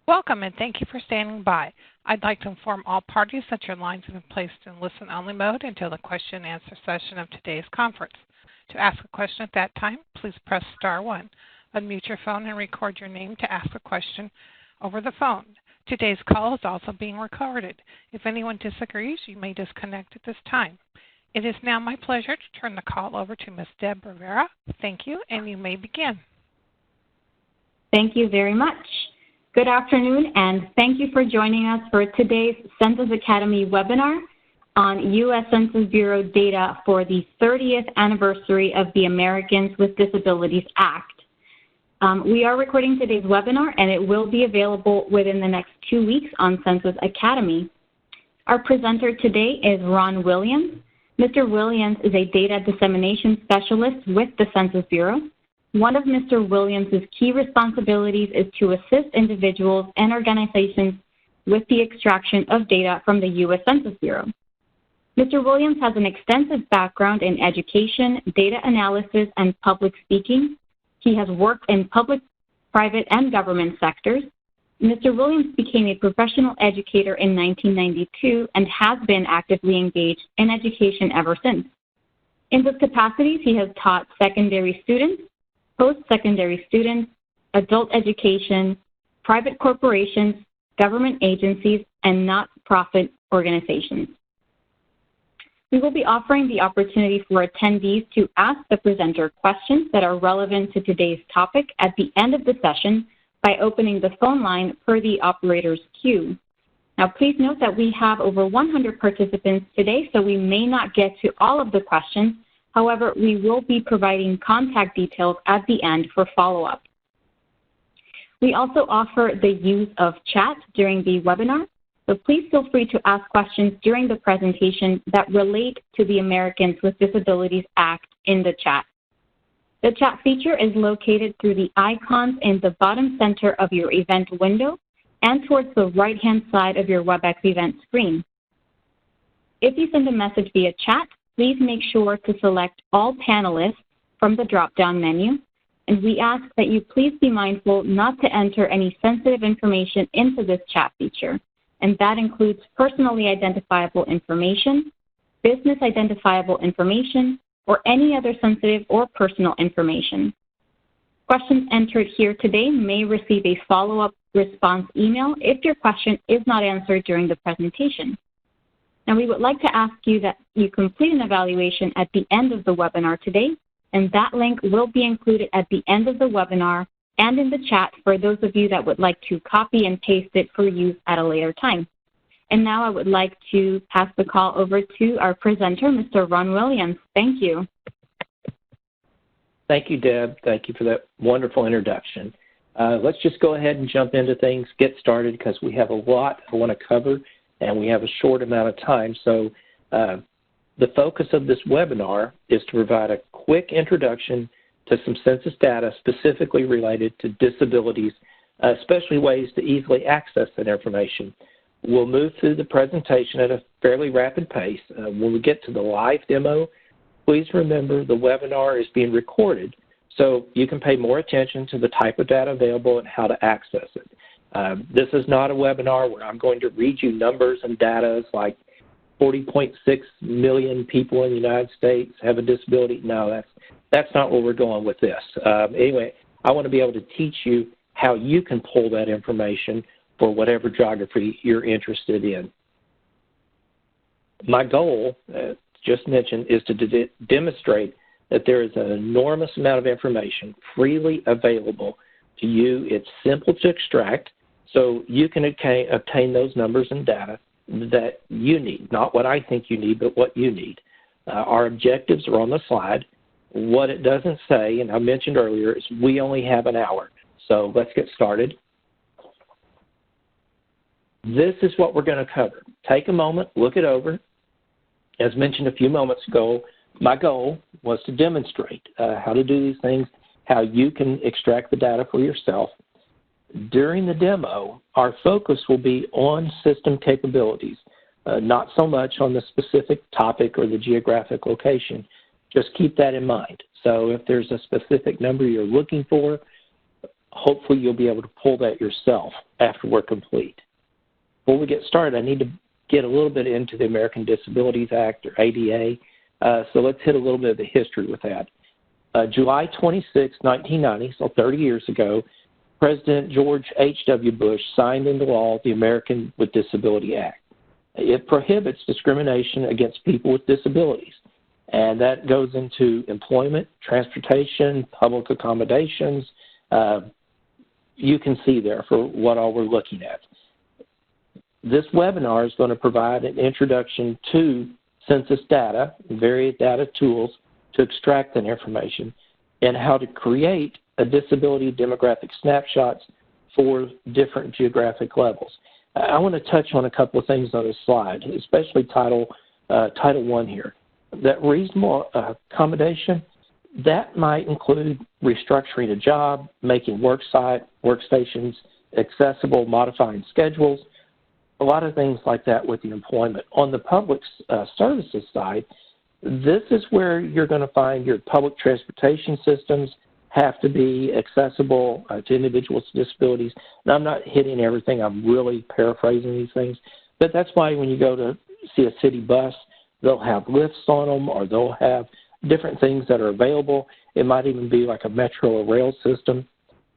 Welcome and thank you for standing by. I'd like to inform all parties that your lines have been placed in listen-only mode until the question and answer session of today's conference. To ask a question at that time, please press star 1. Unmute your phone and record your name to ask a question over the phone. Today's call is also being recorded. If anyone disagrees, you may disconnect at this time. It is now my pleasure to turn the call over to Ms. Deb Rivera. Thank you, and you may begin. Thank you very much. Good afternoon, and thank you for joining us for today's Census Academy webinar on US Census Bureau data for the 30th anniversary of the Americans with Disabilities Act. We are recording today's webinar, and it will be available within the next 2 weeks on Census Academy. Our presenter today is Ron Williams. Mr. Williams is a data dissemination specialist with the Census Bureau. One of Mr. Williams' key responsibilities is to assist individuals and organizations with the extraction of data from the U.S. Census Bureau. Mr. Williams has an extensive background in education, data analysis, and public speaking. He has worked in public, private, and government sectors. Mr. Williams became a professional educator in 1992 and has been actively engaged in education ever since. In those capacities, he has taught secondary students, post-secondary students, adult education, private corporations, government agencies, and not-profit organizations. We will be offering the opportunity for attendees to ask the presenter questions that are relevant to today's topic at the end of the session by opening the phone line per the operator's queue. Now, please note that we have over 100 participants today, so we may not get to all of the questions. However, we will be providing contact details at the end for follow-up. We also offer the use of chat during the webinar, so please feel free to ask questions during the presentation that relate to the Americans with Disabilities Act in the chat. The chat feature is located through the icons in the bottom center of your event window and towards the right-hand side of your WebEx event screen. If you send a message via chat, please make sure to select all panelists from the drop-down menu, and we ask that you please be mindful not to enter any sensitive information into this chat feature, and that includes personally identifiable information, business identifiable information, or any other sensitive or personal information. Questions entered here today may receive a follow-up response email if your question is not answered during the presentation. Now, we would like to ask you that you complete an evaluation at the end of the webinar today, and that link will be included at the end of the webinar and in the chat for those of you that would like to copy and paste it for use at a later time. And now I would like to pass the call over to our presenter, Mr. Ron Williams. Thank you. Thank you, Deb. Thank you for that wonderful introduction. Let's just go ahead and jump into things, get started, because we have a lot I want to cover, and we have a short amount of time. So the focus of this webinar is to provide a quick introduction to some census data specifically related to disabilities, especially ways to easily access that information. We'll move through the presentation at a fairly rapid pace. When we get to the live demo, please remember the webinar is being recorded, so you can pay more attention to the type of data available and how to access it. This is not a webinar where I'm going to read you numbers and data like 40.6 million people in the United States have a disability. No, that's not where we're going with this. Anyway, I want to be able to teach you how you can pull that information for whatever geography you're interested in. My goal, just mentioned, is to demonstrate that there is an enormous amount of information freely available to you. It's simple to extract, so you can obtain those numbers and data that you need, not what I think you need, but what you need. Our objectives are on the slide. What it doesn't say, and I mentioned earlier, is we only have an hour. So let's get started. This is what we're going to cover. Take a moment, look it over. As mentioned a few moments ago, my goal was to demonstrate how to do these things, how you can extract the data for yourself. During the demo, our focus will be on system capabilities, not so much on the specific topic or the geographic location. Just keep that in mind. So if there's a specific number you're looking for, hopefully you'll be able to pull that yourself after we're complete. Before we get started, I need to get a little bit into the American Disabilities Act, or ADA. So let's hit a little bit of the history with that. July 26, 1990, so 30 years ago, President George H.W. Bush signed into law the American with Disability Act. It prohibits discrimination against people with disabilities, and that goes into employment, transportation, public accommodations. You can see there for what all we're looking at. This webinar is going to provide an introduction to census data, various data tools to extract that information, and how to create a disability demographic snapshots for different geographic levels. I want to touch on a couple of things on this slide, especially Title 1 here. That reasonable accommodation, that might include restructuring a job, making workstations accessible, modifying schedules, a lot of things like that with the employment. On the public services side, this is where you're going to find your public transportation systems have to be accessible to individuals with disabilities. And I'm not hitting everything. I'm really paraphrasing these things. But that's why when you go to see a city bus, they'll have lifts on them, or they'll have different things that are available. It might even be like a metro or rail system.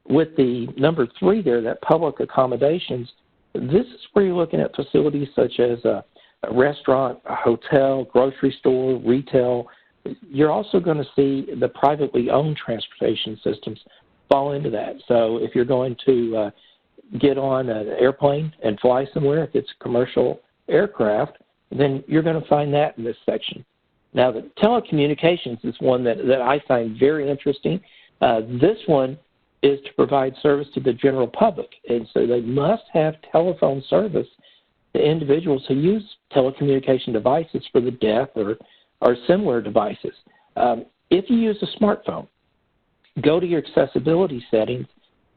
With the number 3 there, that public accommodations, this is where you're looking at facilities such as a restaurant, a hotel, grocery store, retail. You're also going to see the privately owned transportation systems fall into that. So if you're going to get on an airplane and fly somewhere, if it's a commercial aircraft, then you're going to find that in this section. Now, the telecommunications is one that I find very interesting. This one is to provide service to the general public, and so they must have telephone service to individuals who use telecommunication devices for the deaf or similar devices. If you use a smartphone, go to your accessibility settings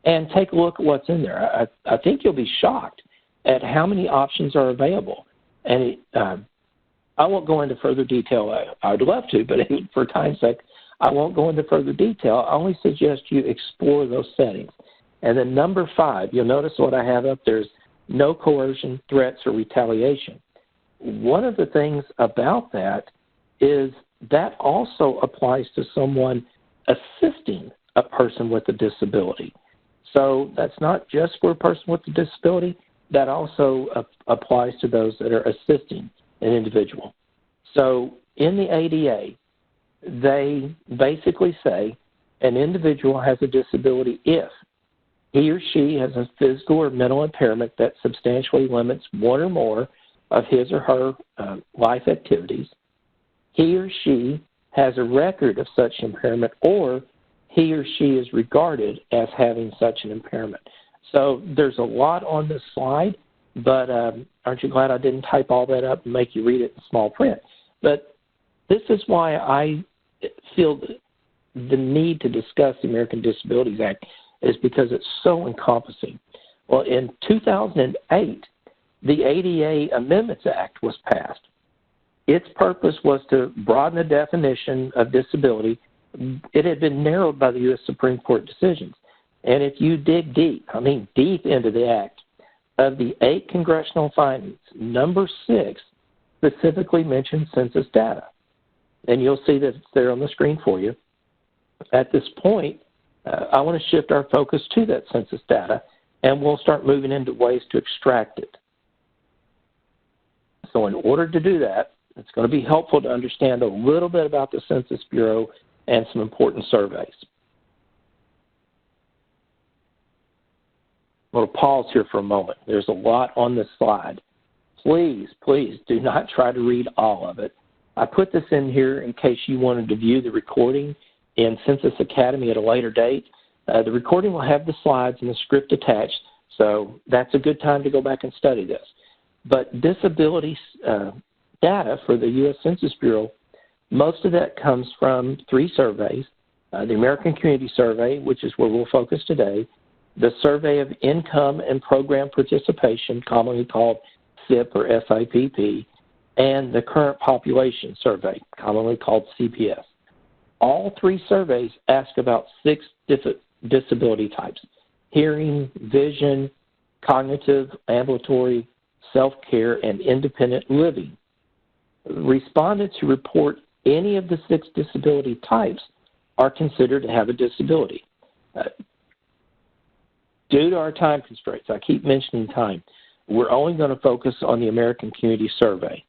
and take a look at what's in there. I think you'll be shocked at how many options are available. And I won't go into further detail. I'd love to, but for time's sake, I won't go into further detail. I only suggest you explore those settings. And then number 5, you'll notice what I have up there is no coercion, threats, or retaliation. One of the things about that is that also applies to someone assisting a person with a disability. So that's not just for a person with a disability. That also applies to those that are assisting an individual. So in the ADA, they basically say an individual has a disability if he or she has a physical or mental impairment that substantially limits one or more of his or her life activities, he or she has a record of such impairment, or he or she is regarded as having such an impairment. So there's a lot on this slide, but aren't you glad I didn't type all that up and make you read it in small print? But this is why I feel the need to discuss the American Disabilities Act, is because it's so encompassing. Well, in 2008, the ADA Amendments Act was passed. Its purpose was to broaden the definition of disability. It had been narrowed by the U.S. Supreme Court decisions. And if you dig deep, I mean deep into the Act, of the 8 congressional findings, number 6 specifically mentions census data. And you'll see that it's there on the screen for you. At this point, I want to shift our focus to that census data, and we'll start moving into ways to extract it. So in order to do that, it's going to be helpful to understand a little bit about the Census Bureau and some important surveys. I'm going to pause here for a moment. There's a lot on this slide. Please, please do not try to read all of it. I put this in here in case you wanted to view the recording in Census Academy at a later date. The recording will have the slides and the script attached, so that's a good time to go back and study this. But disability data for the U.S. Census Bureau, most of that comes from 3 surveys. The American Community Survey, which is where we'll focus today, the Survey of Income and Program Participation, commonly called SIP or SIPP, and the Current Population Survey, commonly called CPS. All 3 surveys ask about 6 disability types. hearing, vision, cognitive, ambulatory, self-care, and independent living. Respondents who report any of the 6 disability types are considered to have a disability. Due to our time constraints, I keep mentioning time, we're only going to focus on the American Community Survey.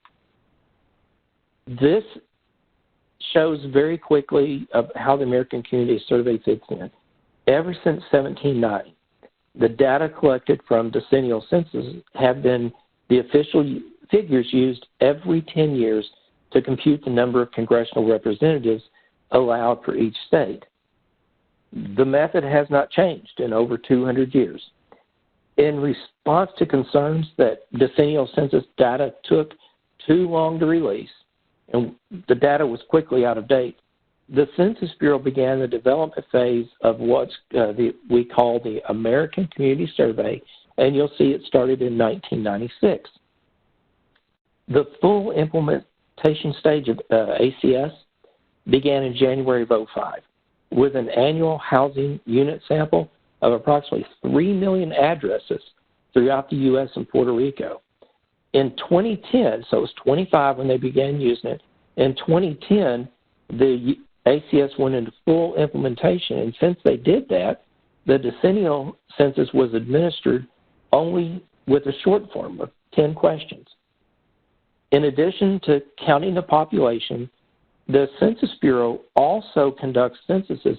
This shows very quickly of how the American Community Survey fits in. Ever since 1790, the data collected from decennial census have been the official figures used every 10 years to compute the number of congressional representatives allowed for each state. The method has not changed in over 200 years. In response to concerns that decennial census data took too long to release and the data was quickly out of date, the Census Bureau began the development phase of what we call the American Community Survey, and you'll see it started in 1996. The full implementation stage of ACS began in January of 2005 with an annual housing unit sample of approximately 3 million addresses throughout the U.S. and Puerto Rico. In 2010, so it was 25 when they began using it, in 2010, the ACS went into full implementation, and since they did that, the decennial census was administered only with a short form of 10 questions. In addition to counting the population, the Census Bureau also conducts censuses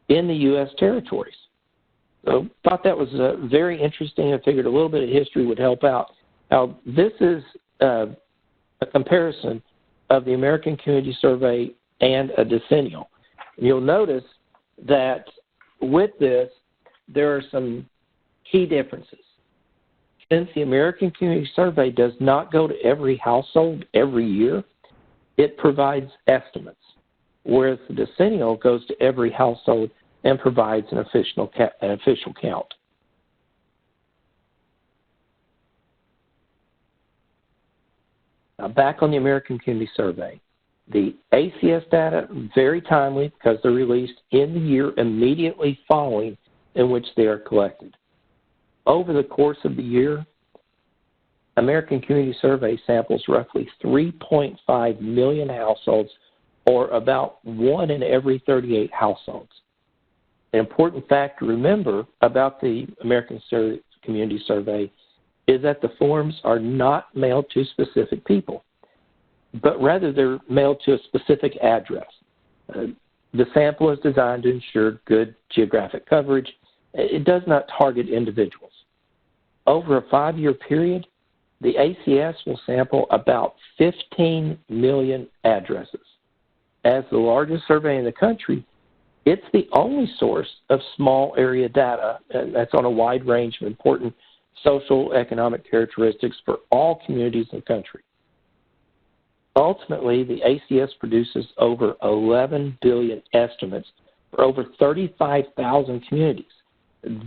in the U.S. territories. So thought that was very interesting. I figured a little bit of history would help out. Now, this is a comparison of the American Community Survey and a decennial. You'll notice that with this, there are some key differences. Since the American Community Survey does not go to every household every year, it provides estimates, whereas the decennial goes to every household and provides an official count. Now, back on the American Community Survey. The ACS data, very timely because they're released in the year immediately following in which they are collected. Over the course of the year, American Community Survey samples roughly 3.5 million households, or about 1 in every 38 households. An important fact to remember about the American Community Survey is that the forms are not mailed to specific people, but rather they're mailed to a specific address. The sample is designed to ensure good geographic coverage. It does not target individuals. Over a 5-year period, the ACS will sample about 15 million addresses. As the largest survey in the country, it's the only source of small area data, and that's on a wide range of important social economic characteristics for all communities in the country. Ultimately, the ACS produces over 11 billion estimates for over 35,000 communities.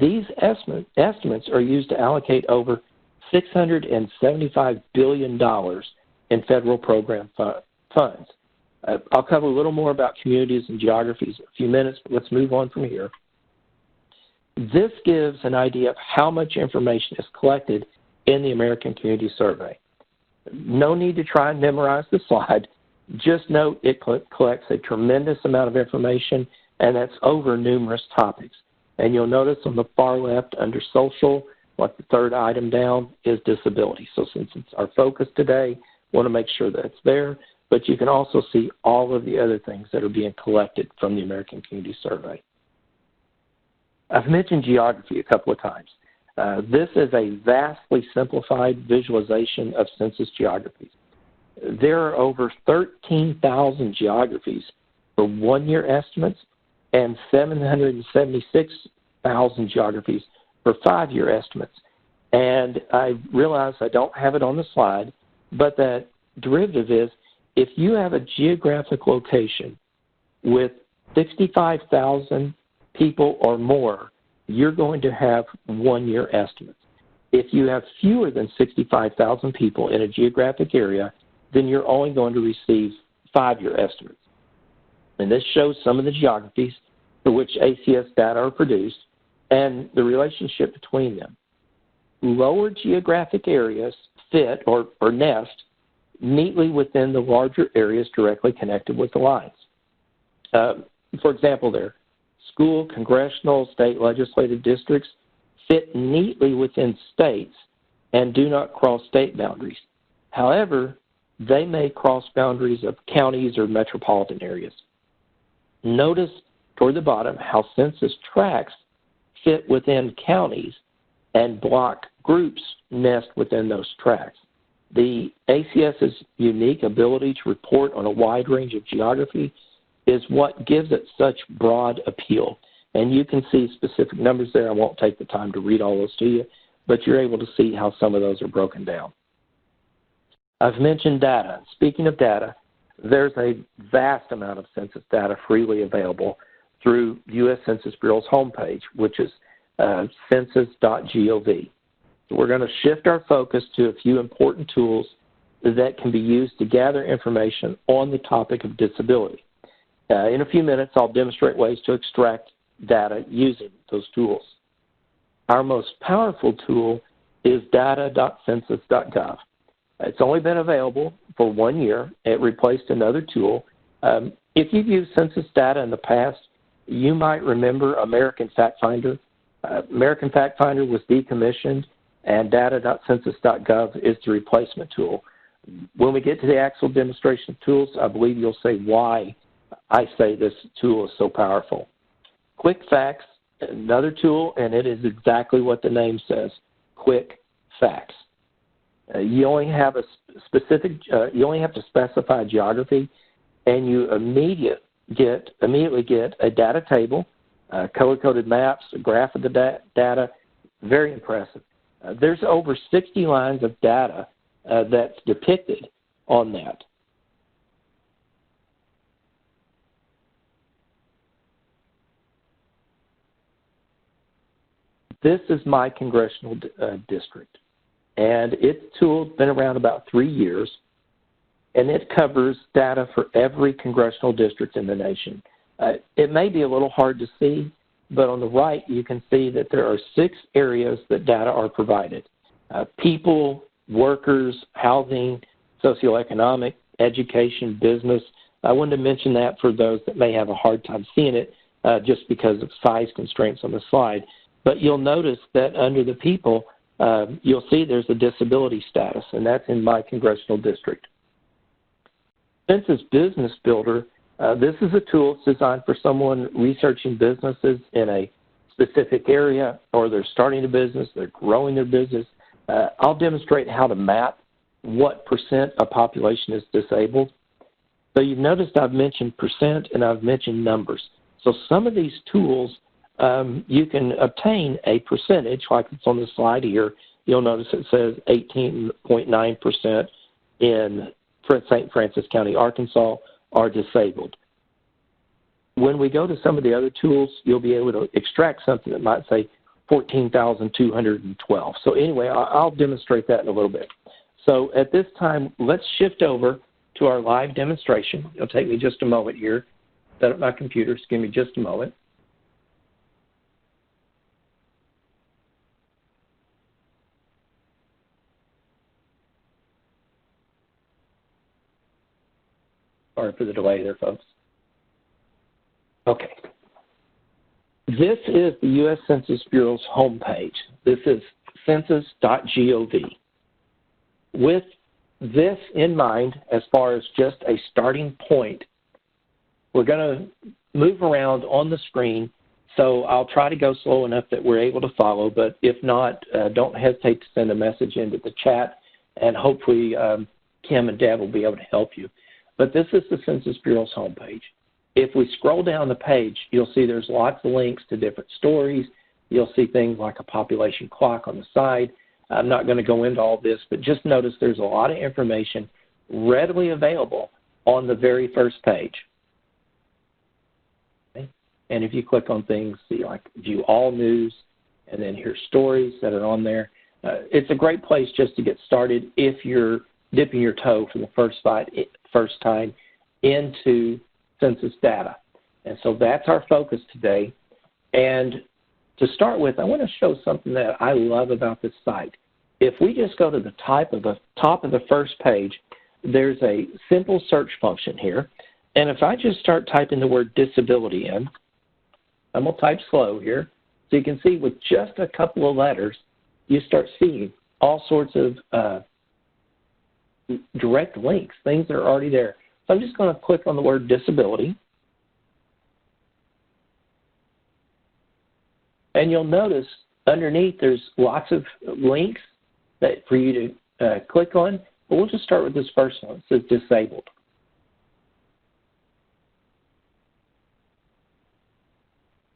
These estimates are used to allocate over $675 billion in federal program funds. I'll cover a little more about communities and geographies in a few minutes, but let's move on from here. This gives an idea of how much information is collected in the American Community Survey. No need to try and memorize the slide. Just note it collects a tremendous amount of information, and that's over numerous topics. And you'll notice on the far left under social, like the third item down, is disability. So since it's our focus today, want to make sure that it's there. But you can also see all of the other things that are being collected from the American Community Survey. I've mentioned geography a couple of times. This is a vastly simplified visualization of census geographies. There are over 13,000 geographies for 1-year estimates and 776,000 geographies for 5-year estimates. And I realize I don't have it on the slide, but that derivative is if you have a geographic location with 65,000 people or more, you're going to have 1-year estimates. If you have fewer than 65,000 people in a geographic area, then you're only going to receive 5-year estimates. And this shows some of the geographies for which ACS data are produced. and the relationship between them. Lower geographic areas fit or nest neatly within the larger areas directly connected with the lines. For example, there, school, congressional, state legislative districts fit neatly within states and do not cross state boundaries. However, they may cross boundaries of counties or metropolitan areas. Notice toward the bottom how census tracts fit within counties and block groups nest within those tracts. The ACS's unique ability to report on a wide range of geography is what gives it such broad appeal. And you can see specific numbers there. I won't take the time to read all those to you, but you're able to see how some of those are broken down. I've mentioned data. Speaking of data, there's a vast amount of census data freely available through US Census Bureau's homepage, which is census.gov. So we're going to shift our focus to a few important tools that can be used to gather information on the topic of disability. In a few minutes, I'll demonstrate ways to extract data using those tools. Our most powerful tool is data.census.gov. It's only been available for 1 year. It replaced another tool. If you've used census data in the past, you might remember American Fact Finder. American Fact Finder was decommissioned, and data.census.gov is the replacement tool. When we get to the actual demonstration of tools, I believe you'll say why I say this tool is so powerful. Quick Facts, another tool, and it is exactly what the name says, Quick Facts. You only have a specific. You only have to specify geography, and you immediately get a data table, color-coded maps, a graph of the data. Very impressive. There's over 60 lines of data that's depicted on that. This is my congressional district, and its tool's been around about 3 years, and it covers data for every congressional district in the nation. It may be a little hard to see, but on the right you can see that there are 6 areas that data are provided. People, workers, housing, socioeconomic, education, business. I wanted to mention that for those that may have a hard time seeing it just because of size constraints on the slide. But you'll notice that under the people, you'll see there's a disability status, and that's in my congressional district. Census Business Builder, this is a tool designed for someone researching businesses in a specific area, or they're starting a business, they're growing their business. I'll demonstrate how to map what percent of population is disabled. So you've noticed I've mentioned percent and I've mentioned numbers. So some of these tools, you can obtain a percentage, like it's on the slide here. You'll notice it says 18.9% in St. Francis County, Arkansas, are disabled. When we go to some of the other tools, you'll be able to extract something that might say 14,212. So anyway, I'll demonstrate that in a little bit. So at this time, let's shift over to our live demonstration. It'll take me just a moment here. Set up my computer. Just give me just a moment. Sorry for the delay there, folks. Okay. This is the U.S. Census Bureau's homepage. This is census.gov. With this in mind, as far as just a starting point, we're going to move around on the screen, so I'll try to go slow enough that we're able to follow, but if not, don't hesitate to send a message into the chat, and hopefully Kim and Deb will be able to help you. But this is the Census Bureau's homepage. If we scroll down the page, you'll see there's lots of links to different stories. You'll see things like a population clock on the side. I'm not going to go into all this, but just notice there's a lot of information readily available on the very first page. Okay? And if you click on things, see like view all news, and then here's stories that are on there. It's a great place just to get started if you're dipping your toe for the first time into census data. And so that's our focus today. And to start with, I want to show something that I love about this site. If we just go to the top of the first page, there's a simple search function here. And if I just start typing the word disability in, I'm going to type slow here. So you can see with just a couple of letters, you start seeing all sorts of direct links, things that are already there. So I'm just going to click on the word disability. And you'll notice underneath there's lots of links that for you to click on. But we'll just start with this first one. It says disabled.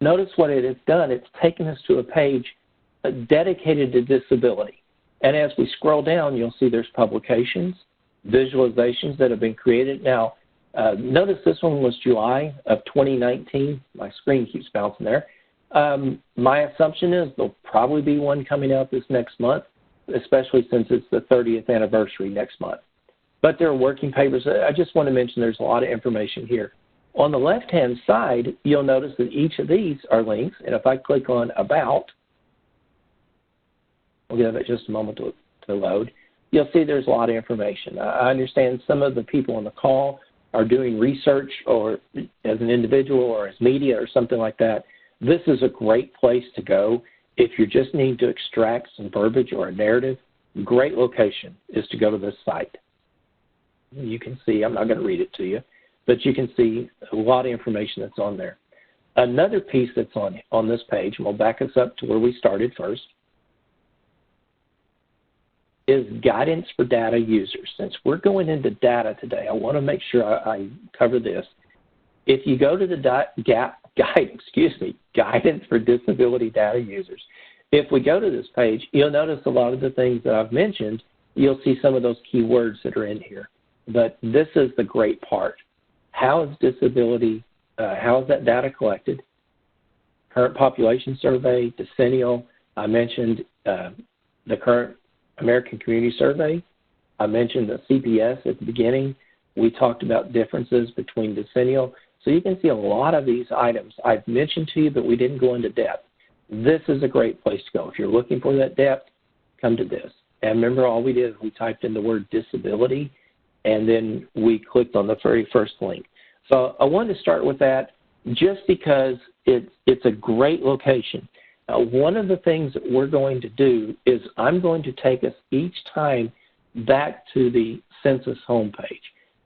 Notice what it has done. It's taken us to a page dedicated to disability. And as we scroll down, you'll see there's publications, visualizations that have been created. Now, notice this one was July of 2019. My screen keeps bouncing there. My assumption is there'll probably be one coming out this next month, especially since it's the 30th anniversary next month. But there are working papers. I just want to mention there's a lot of information here. On the left-hand side, you'll notice that each of these are links. And if I click on About, we'll give it just a moment to load, you'll see there's a lot of information. I understand some of the people on the call are doing research or as an individual or as media or something like that. This is a great place to go if you just need to extract some verbiage or a narrative. Great location is to go to this site. You can see, I'm not going to read it to you, but you can see a lot of information that's on there. Another piece that's on this page, and we'll back us up to where we started first, is guidance for data users. Since we're going into data today, I want to make sure I cover this. If you go to the guidance for disability data users, if we go to this page, you'll notice a lot of the things that I've mentioned. You'll see some of those key words that are in here. But this is the great part. How is disability, how is that data collected? Current population survey, Decennial. I mentioned the current American Community Survey. I mentioned the CPS at the beginning. We talked about differences between Decennial. So you can see a lot of these items I've mentioned to you, but we didn't go into depth. This is a great place to go. If you're looking for that depth, come to this. And remember, all we did is we typed in the word disability, and then we clicked on the very first link. So I wanted to start with that just because it's a great location. One of the things that we're going to do is I'm going to take us each time back to the census homepage.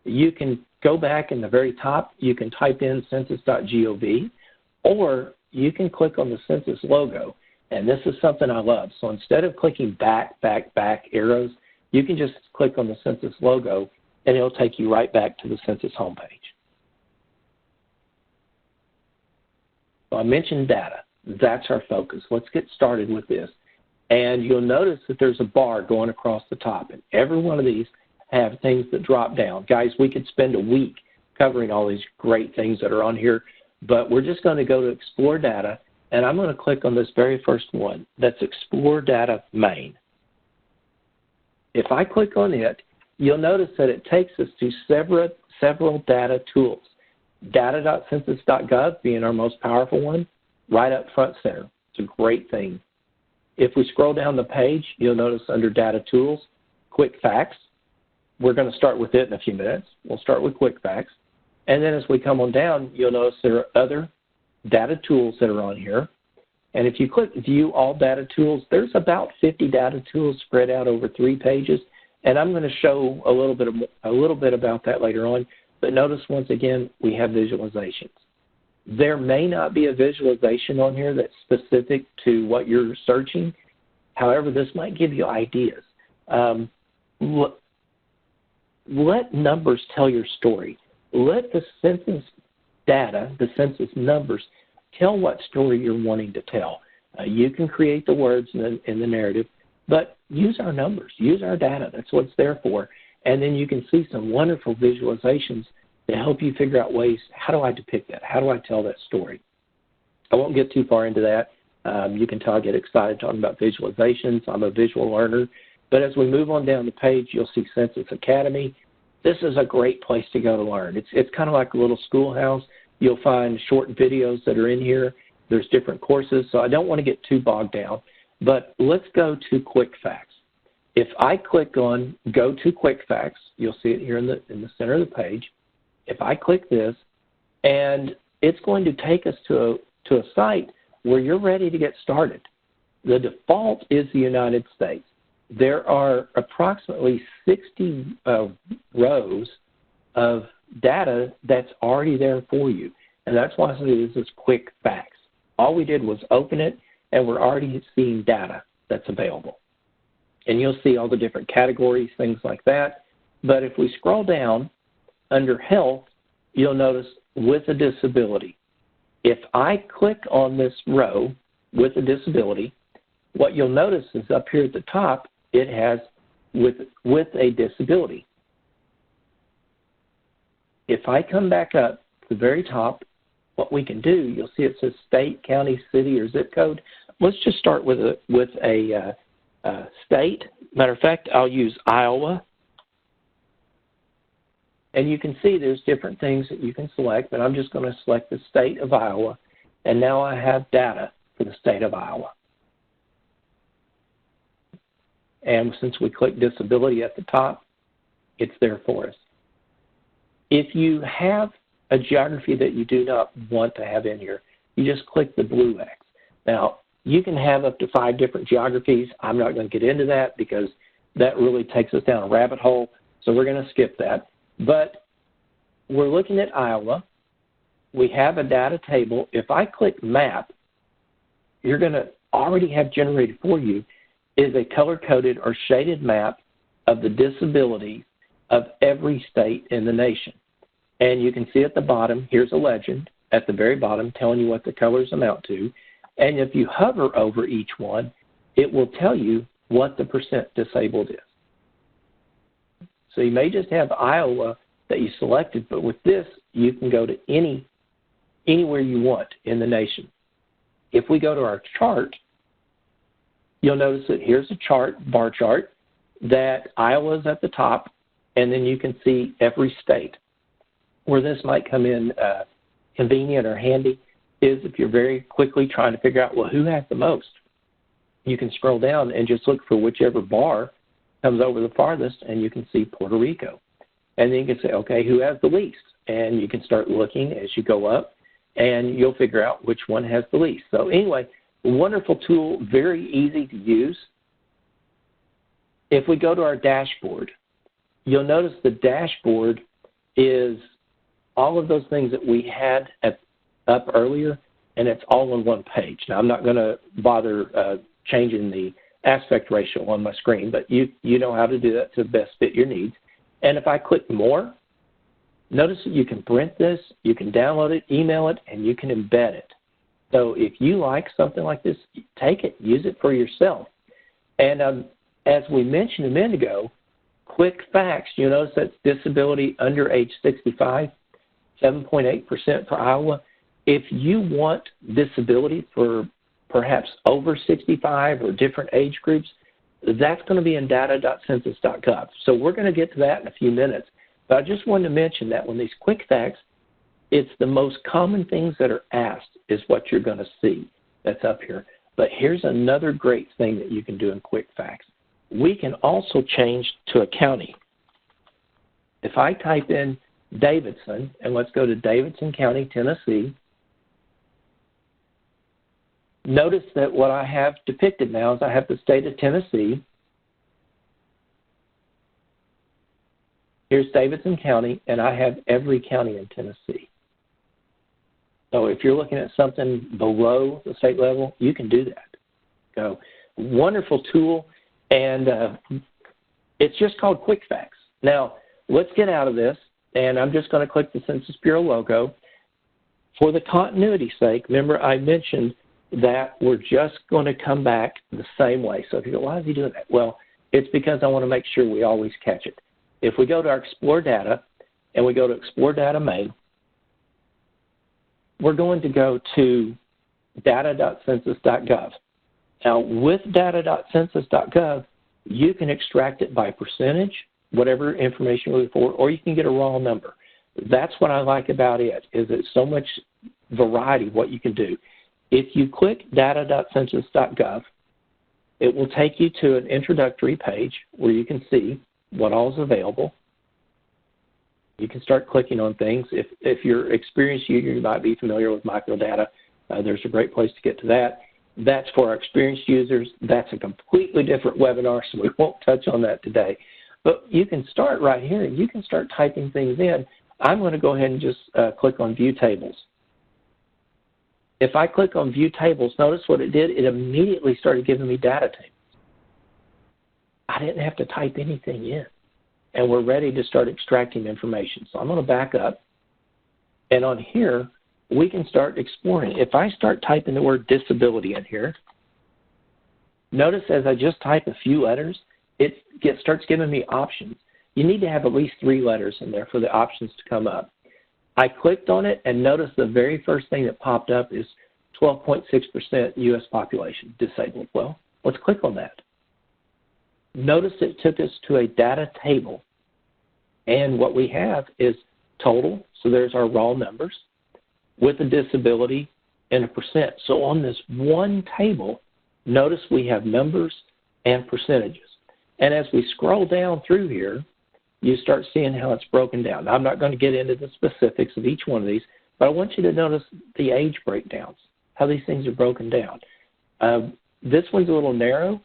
You can go back in the very top. You can type in census.gov, or you can click on the census logo. And this is something I love. So instead of clicking back arrows, you can just click on the census logo, and it'll take you right back to the census homepage. So I mentioned data. That's our focus. Let's get started with this. And you'll notice that there's a bar going across the top, and every one of these have things that drop down. Guys, we could spend a week covering all these great things that are on here, but we're just going to go to Explore Data, and I'm going to click on this very first one. That's Explore Data Main. If I click on it, you'll notice that it takes us to several data tools. Data.census.gov being our most powerful one, right up front center. It's a great thing. If we scroll down the page, you'll notice under Data Tools, Quick Facts. We're going to start with it in a few minutes. We'll start with Quick Facts. And then as we come on down, you'll notice there are other data tools that are on here. And if you click View All Data Tools, there's about 50 data tools spread out over 3 pages. And I'm going to show a little bit about that later on. But notice once again, we have visualizations. There may not be a visualization on here that's specific to what you're searching. However, this might give you ideas. Let numbers tell your story. Let the census data, the census numbers, tell what story you're wanting to tell. You can create the words in the narrative, but use our numbers, use our data. That's what it's there for. And then you can see some wonderful visualizations to help you figure out ways, how do I depict that? How do I tell that story? I won't get too far into that. You can tell I get excited talking about visualizations. I'm a visual learner. But as we move on down the page, you'll see Census Academy. This is a great place to go to learn. It's kind of like a little schoolhouse. You'll find short videos that are in here, There's different courses, so I don't want to get too bogged down. But let's go to Quick Facts. If I click on Go to Quick Facts, you'll see it here in the center of the page. If I click this, and it's going to take us to a site where you're ready to get started. The default is the United States. There are approximately 60 rows of data that's already there for you, and that's why I say this is Quick Facts. All we did was open it, and we're already seeing data that's available. And you'll see all the different categories, things like that. But if we scroll down under Health, you'll notice with a disability. If I click on this row with a disability, what you'll notice is up here at the top, it has with a disability. If I come back up to the very top, what we can do, you'll see it says state, county, city, or zip code. Let's just start with a state. Matter of fact, I'll use Iowa. And you can see there's different things that you can select, but I'm just going to select the state of Iowa. And now I have data for the state of Iowa. And since we click disability at the top, it's there for us. If you have a geography that you do not want to have in here, you just click the blue X. Now, you can have up to 5 different geographies. I'm not going to get into that because that really takes us down a rabbit hole, so we're going to skip that. But we're looking at Iowa. We have a data table. If I click Map, you're going to already have generated for you is a color-coded or shaded map of the disabilities of every state in the nation. And you can see at the bottom, here's a legend at the very bottom telling you what the colors amount to. And if you hover over each one, it will tell you what the percent disabled is. So you may just have Iowa that you selected, but with this, you can go to anywhere you want in the nation. If we go to our chart, you'll notice that here's a chart, bar chart, that Iowa's at the top, and then you can see every state. Where this might come in convenient or handy is if you're very quickly trying to figure out, well, who has the most? You can scroll down and just look for whichever bar comes over the farthest, and you can see Puerto Rico. And then you can say, okay, who has the least? And you can start looking as you go up, and you'll figure out which one has the least. So anyway, wonderful tool, very easy to use. If we go to our dashboard, you'll notice the dashboard is all of those things that we had up earlier, and it's all on one page. Now, I'm not going to bother changing the aspect ratio on my screen, but you know how to do that to best fit your needs. And if I click More, notice that you can print this, you can download it, email it, and you can embed it. So if you like something like this, take it, use it for yourself. And as we mentioned a minute ago, Quick Facts, you notice that's disability under age 65, 7.8% for Iowa. If you want disability for perhaps over 65 or different age groups, that's going to be in data.census.gov. So we're going to get to that in a few minutes. But I just wanted to mention that when these Quick Facts, it's the most common things that are asked is what you're going to see that's up here. But here's another great thing that you can do in Quick Facts. We can also change to a county. If I type in Davidson, and let's go to Davidson County, Tennessee, notice that what I have depicted now is I have the state of Tennessee. Here's Davidson County, and I have every county in Tennessee. So if you're looking at something below the state level, you can do that. So wonderful tool, and it's just called Quick Facts. Now, let's get out of this, and I'm just going to click the Census Bureau logo. For the continuity's sake, remember I mentioned that we're just going to come back the same way. So if you go, why is he doing that? Well, it's because I want to make sure we always catch it. If we go to our Explore Data, and we go to Explore Data Main, we're going to go to data.census.gov. Now, with data.census.gov, you can extract it by percentage, whatever information you're looking for, or you can get a raw number. That's what I like about it, is it's so much variety of what you can do. If you click data.census.gov, it will take you to an introductory page where you can see what all is available. You can start clicking on things. If you're experienced user, you might be familiar with microdata. There's a great place to get to that. That's for our experienced users. That's a completely different webinar, so we won't touch on that today. But you can start right here. You can start typing things in. I'm going to go ahead and just click on View Tables. If I click on View Tables, notice what it did. It immediately started giving me data tables. I didn't have to type anything in. And we're ready to start extracting information. So I'm going to back up. And on here, we can start exploring. If I start typing the word disability in here, notice as I just type a few letters, it starts giving me options. You need to have at least 3 letters in there for the options to come up. I clicked on it, and notice the very first thing that popped up is 12.6% U.S. population disabled. Well, let's click on that. Notice it took us to a data table, and what we have is total, so there's our raw numbers, with a disability and a percent. So on this one table, notice we have numbers and percentages. And as we scroll down through here, you start seeing how it's broken down. Now, I'm not going to get into the specifics of each one of these, but I want you to notice the age breakdowns, how these things are broken down. This one's a little narrow,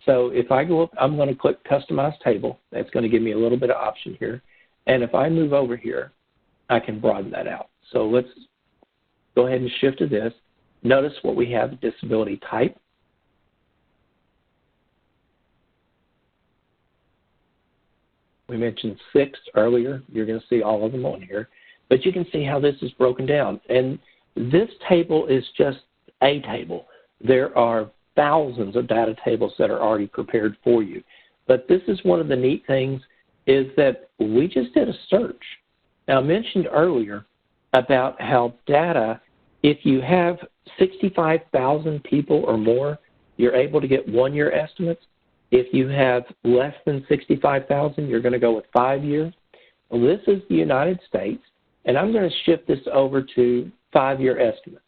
so if I go up, I'm going to click Customize Table. That's going to give me a little bit of option here. And if I move over here, I can broaden that out. So let's go ahead and shift to this. Notice what we have, disability type. We mentioned 6 earlier. You're going to see all of them on here. But you can see how this is broken down. And this table is just a table. There are thousands of data tables that are already prepared for you. But this is one of the neat things is that we just did a search. Now, I mentioned earlier about how data, if you have 65,000 people or more, you're able to get 1-year estimates. If you have less than 65,000, you're going to go with 5 years. Well, this is the United States, and I'm going to shift this over to 5-year estimates.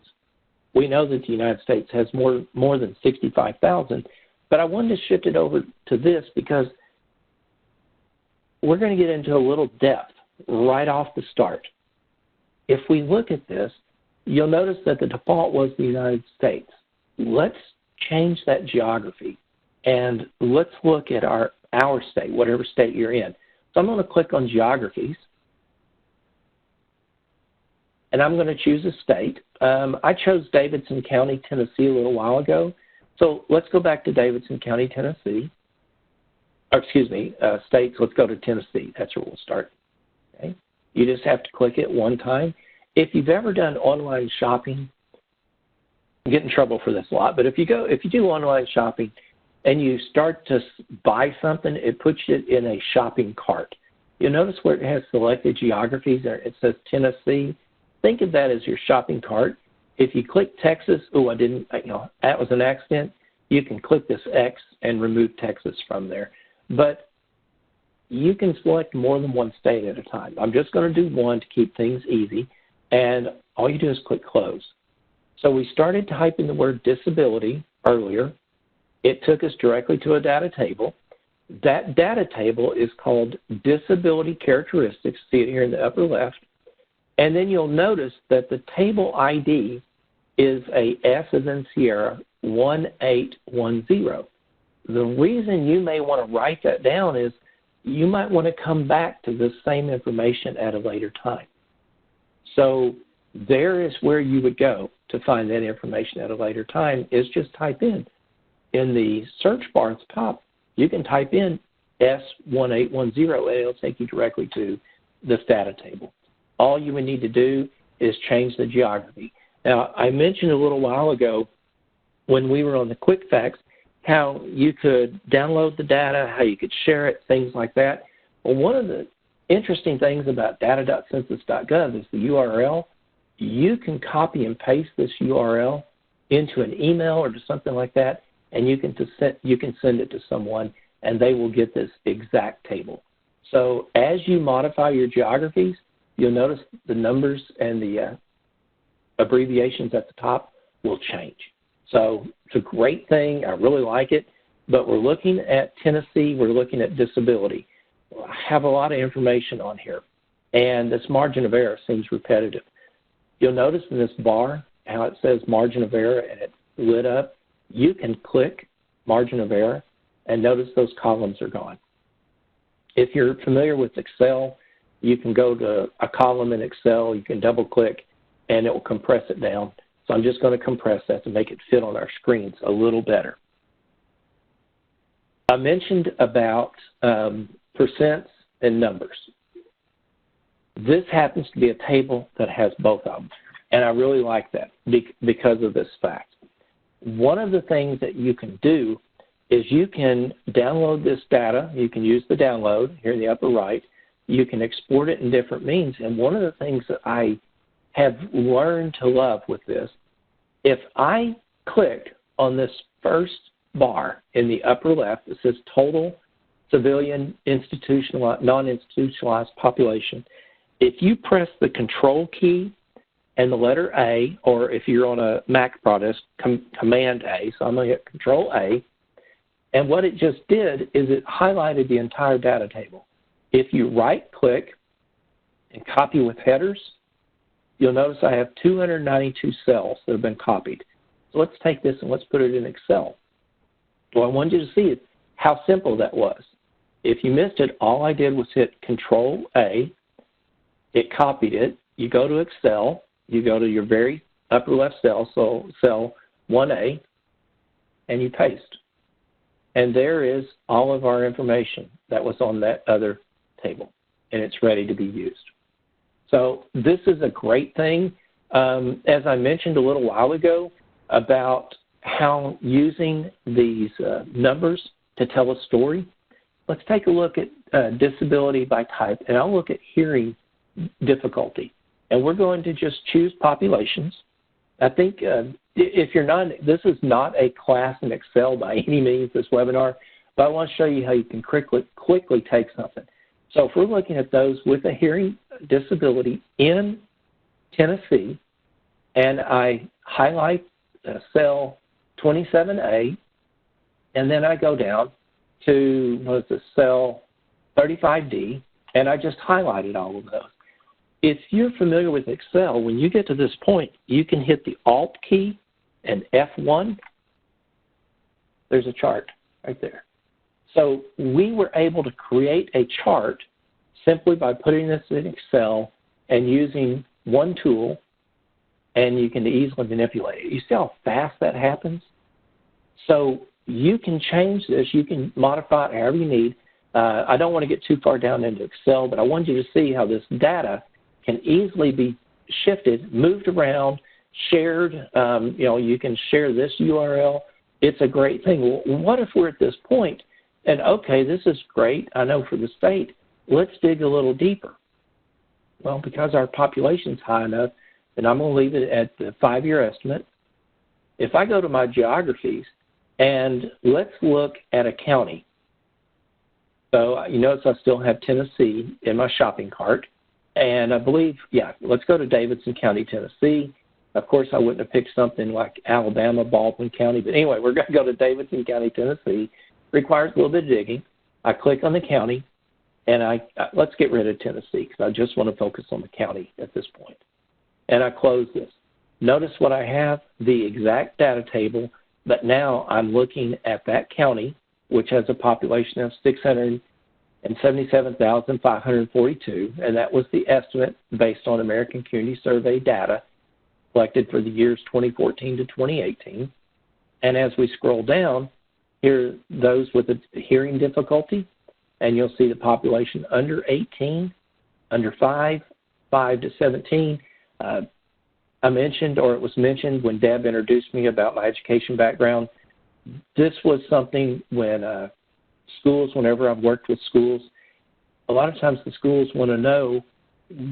We know that the United States has more than 65,000, but I wanted to shift it over to this because we're going to get into a little depth right off the start. If we look at this, you'll notice that the default was the United States. Let's change that geography. And let's look at our state, whatever state you're in. So I'm going to click on Geographies. And I'm going to choose a state. I chose Davidson County, Tennessee a little while ago. So let's go back to Davidson County, Tennessee. Or excuse me, states. Let's go to Tennessee. That's where we'll start. Okay. You just have to click it one time. If you've ever done online shopping, I get in trouble for this a lot, but if you do online shopping, and you start to buy something, it puts it in a shopping cart. You'll notice where it has selected geographies, it says Tennessee. Think of that as your shopping cart. If you click Texas, that was an accident, you can click this X and remove Texas from there. But you can select more than one state at a time. I'm just going to do one to keep things easy, and all you do is click Close. So we started typing the word disability earlier. It took us directly to a data table. That data table is called Disability Characteristics. See it here in the upper left. And then you'll notice that the table ID is a S as in Sierra 1810. The reason you may want to write that down is you might want to come back to the same information at a later time. So there is where you would go to find that information at a later time, is just type in the search bar at the top, you can type in S1810 and it'll take you directly to this data table. All you would need to do is change the geography. Now, I mentioned a little while ago when we were on the quick facts how you could download the data, how you could share it, things like that. Well, one of the interesting things about data.census.gov is the URL. You can copy and paste this URL into an email or to something like that, and you can send it to someone, and they will get this exact table. So as you modify your geographies, you'll notice the numbers and the abbreviations at the top will change. So it's a great thing. I really like it. But we're looking at Tennessee. We're looking at disability. I have a lot of information on here, and this margin of error seems repetitive. You'll notice in this bar how it says margin of error and it's lit up. You can click margin of error and notice those columns are gone. If you're familiar with Excel, you can go to a column in Excel, you can double click, and it will compress it down. So I'm just going to compress that to make it fit on our screens a little better. I mentioned about percents and numbers. This happens to be a table that has both of them, and I really like that because of this fact. One of the things that you can do is you can download this data. You can use the download here in the upper right. You can export it in different means, and one of the things that I have learned to love with this, if I click on this first bar in the upper left that says total civilian non-institutionalized population, if you press the control key and the letter A, or if you're on a Mac product, Command A, so I'm going to hit Control A, and what it just did is it highlighted the entire data table. If you right-click and copy with headers, you'll notice I have 292 cells that have been copied. So let's take this and let's put it in Excel. What I wanted you to see is how simple that was. If you missed it, all I did was hit Control A. It copied it. You go to Excel. You go to your very upper left cell, so cell 1A, and you paste. And there is all of our information that was on that other table, and it's ready to be used. So this is a great thing. As I mentioned a little while ago about how using these numbers to tell a story, let's take a look at disability by type, and I'll look at hearing difficulty. And we're going to just choose populations. I think if you're not, this is not a class in Excel by any means, this webinar, but I want to show you how you can quickly take something. So if we're looking at those with a hearing disability in Tennessee, and I highlight cell 27A, and then I go down to cell 35D, and I just highlighted all of those. If you're familiar with Excel, when you get to this point, you can hit the Alt key and F1. There's a chart right there. So we were able to create a chart simply by putting this in Excel and using one tool, and you can easily manipulate it. You see how fast that happens? So you can change this. You can modify it however you need. I don't want to get too far down into Excel, but I want you to see how this data can easily be shifted, moved around, shared. You can share this URL. It's a great thing. Well, what if we're at this point and, okay, this is great, I know for the state, let's dig a little deeper. Well, because our population's high enough, then I'm going to leave it at the 5-year estimate. If I go to my geographies, and let's look at a county. So you notice I still have Tennessee in my shopping cart. And I believe, let's go to Davidson County, Tennessee. Of course, I wouldn't have picked something like Alabama, Baldwin County. But anyway, we're going to go to Davidson County, Tennessee. Requires a little bit of digging. I click on the county, and let's get rid of Tennessee because I just want to focus on the county at this point. And I close this. Notice what I have, the exact data table, but now I'm looking at that county, which has a population of 677,542, and that was the estimate based on American Community Survey data collected for the years 2014 to 2018. And as we scroll down, here are those with a hearing difficulty, and you'll see the population under 18, under 5 to 17. I mentioned, or it was mentioned when Deb introduced me about my education background, this was something when schools, whenever I've worked with schools, a lot of times the schools want to know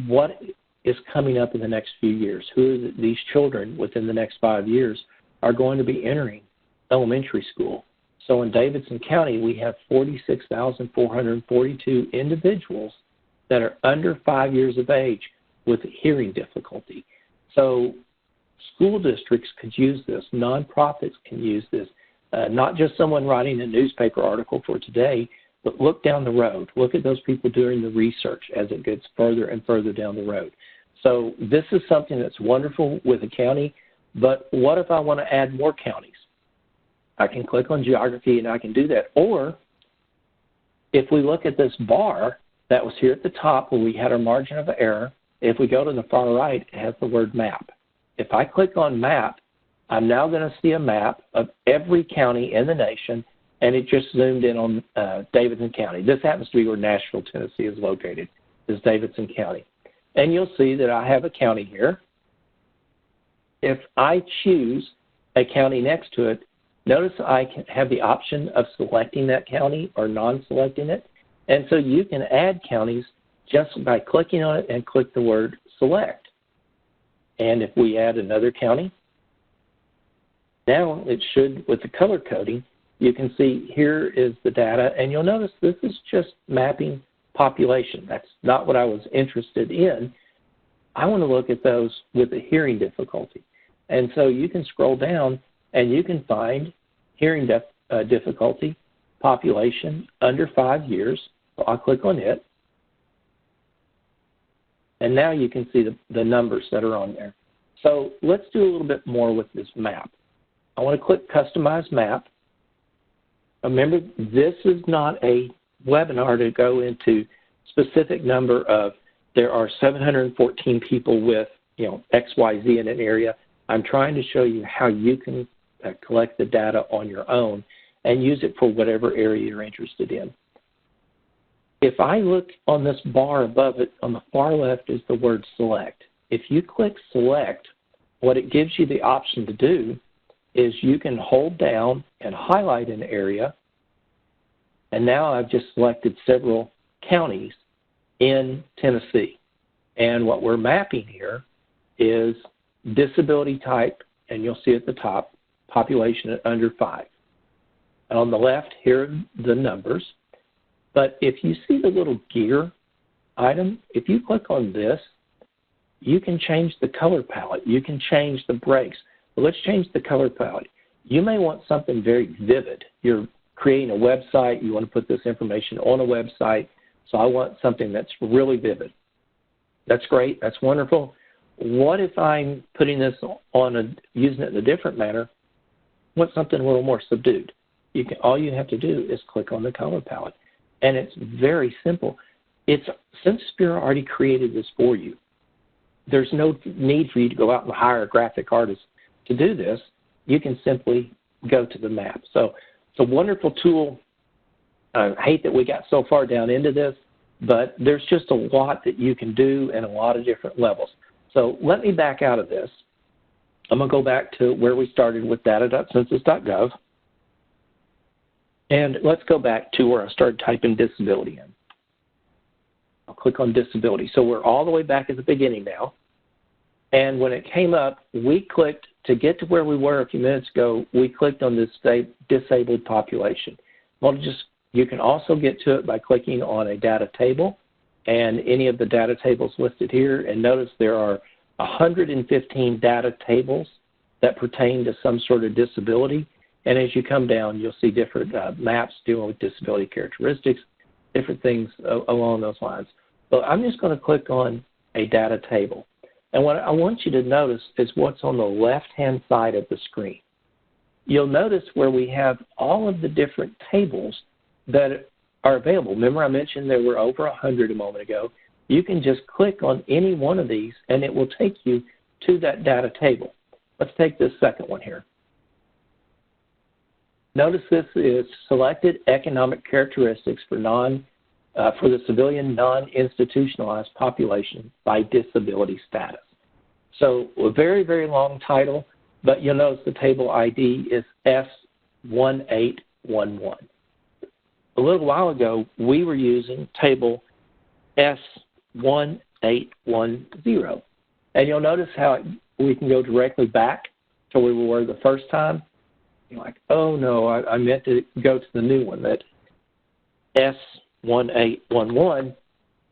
what is coming up in the next few years. Who are these children within the next 5 years are going to be entering elementary school. So in Davidson County, we have 46,442 individuals that are under 5 years of age with hearing difficulty. So School districts could use this. Nonprofits can use this. Not just someone writing a newspaper article for today, but look down the road. Look at those people doing the research as it gets further and further down the road. So this is something that's wonderful with a county, but what if I want to add more counties? I can click on geography and I can do that. Or if we look at this bar that was here at the top where we had our margin of error, if we go to the far right, it has the word map. If I click on map, I'm now going to see a map of every county in the nation, and it just zoomed in on Davidson County. This happens to be where Nashville, Tennessee is located, is Davidson County. And you'll see that I have a county here. If I choose a county next to it, notice I can have the option of selecting that county or non-selecting it. And so you can add counties just by clicking on it and click the word select. And if we add another county, now it should, with the color coding, you can see here is the data, and you'll notice this is just mapping population. That's not what I was interested in. I want to look at those with a hearing difficulty. And so you can scroll down and you can find hearing difficulty, population under 5 years. So I'll click on it. And now you can see the numbers that are on there. So let's do a little bit more with this map. I want to click Customize Map. Remember, this is not a webinar to go into specific number of, there are 714 people with, XYZ in an area. I'm trying to show you how you can collect the data on your own and use it for whatever area you're interested in. If I look on this bar above it, on the far left is the word select. If you click select, what it gives you the option to do is you can hold down and highlight an area, and now I've just selected several counties in Tennessee. And what we're mapping here is disability type, and you'll see at the top, population at under 5. And on the left, here are the numbers. But if you see the little gear item, if you click on this, you can change the color palette. You can change the breaks. But let's change the color palette. You may want something very vivid. You're creating a website. You want to put this information on a website. So I want something that's really vivid. That's great. That's wonderful. What if I'm putting this on using it in a different manner? Want something a little more subdued? All you have to do is click on the color palette. And it's very simple. Census Bureau already created this for you. There's no need for you to go out and hire a graphic artist to do this. You can simply go to the map. So it's a wonderful tool. I hate that we got so far down into this, but there's just a lot that you can do in a lot of different levels. So let me back out of this. I'm going to go back to where we started with data.census.gov. And let's go back to where I started typing disability in. I'll click on disability. So we're all the way back at the beginning now. And when it came up, we clicked, to get to where we were a few minutes ago, we clicked on this disabled population. Well, you can also get to it by clicking on a data table and any of the data tables listed here. And notice there are 115 data tables that pertain to some sort of disability. And as you come down, you'll see different maps dealing with disability characteristics, different things along those lines. But I'm just going to click on a data table. And what I want you to notice is what's on the left-hand side of the screen. You'll notice where we have all of the different tables that are available. Remember I mentioned there were over 100 a moment ago. You can just click on any one of these, and it will take you to that data table. Let's take this second one here. Notice this is selected economic characteristics for the civilian non-institutionalized population by disability status. So a very, very long title, but you'll notice the table ID is S1811. A little while ago, we were using table S1810. And you'll notice how we can go directly back to where we were the first time. You're like, oh no, I meant to go to the new one, that S1811,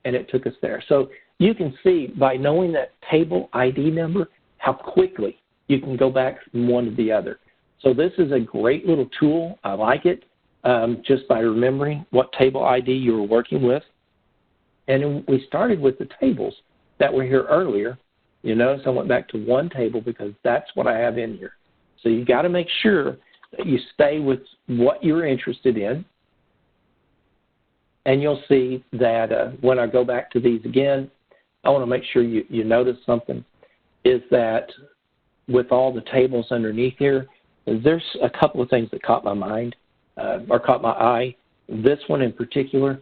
and it took us there. So you can see by knowing that table ID number how quickly you can go back from one to the other. So this is a great little tool. I like it just by remembering what table ID you were working with. And we started with the tables that were here earlier. You notice I went back to one table because that's what I have in here. So you got to make sure that you stay with what you're interested in. And you'll see that when I go back to these again, I want to make sure you notice something, is that with all the tables underneath here, there's a couple of things that caught my mind, or caught my eye. This one in particular,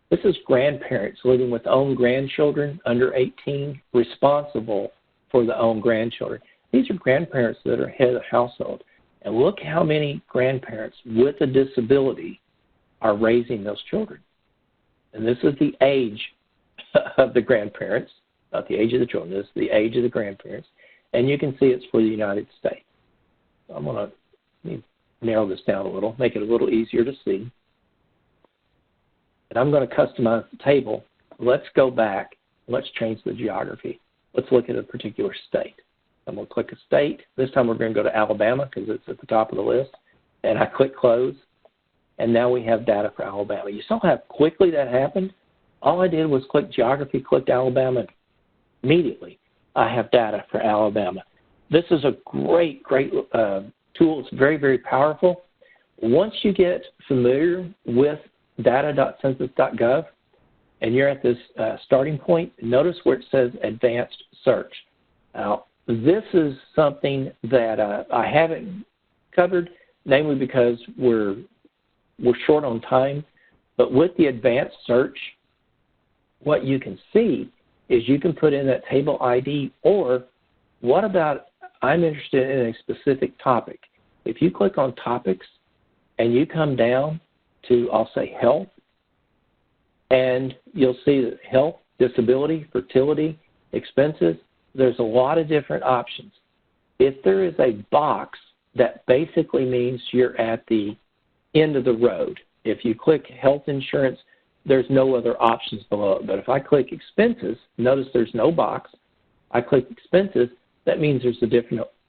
this is grandparents living with own grandchildren under 18 responsible for the own grandchildren. These are grandparents that are head of the household. And look how many grandparents with a disability are raising those children. And this is the age of the grandparents, not the age of the children. This is the age of the grandparents. And you can see it's for the United States. So I'm going to narrow this down a little, make it a little easier to see. And I'm going to customize the table. Let's go back. Let's change the geography. Let's look at a particular state. I'm going to click a state. This time we're going to go to Alabama because it's at the top of the list. And I click close. And now we have data for Alabama. You saw how quickly that happened? All I did was click geography, clicked Alabama. Immediately, I have data for Alabama. This is a great tool. It's very, very powerful. Once you get familiar with data.census.gov and you're at this starting point, notice where it says advanced search. Now, this is something that I haven't covered, namely because we're short on time. But with the advanced search, what you can see is you can put in that table ID, or what about I'm interested in a specific topic. If you click on topics and you come down to, I'll say health, and you'll see that health, disability, fertility, expenses, there's a lot of different options. If there is a box, that basically means you're at the end of the road. If you click health insurance, there's no other options below it. But if I click expenses, notice there's no box. I click expenses, that means there's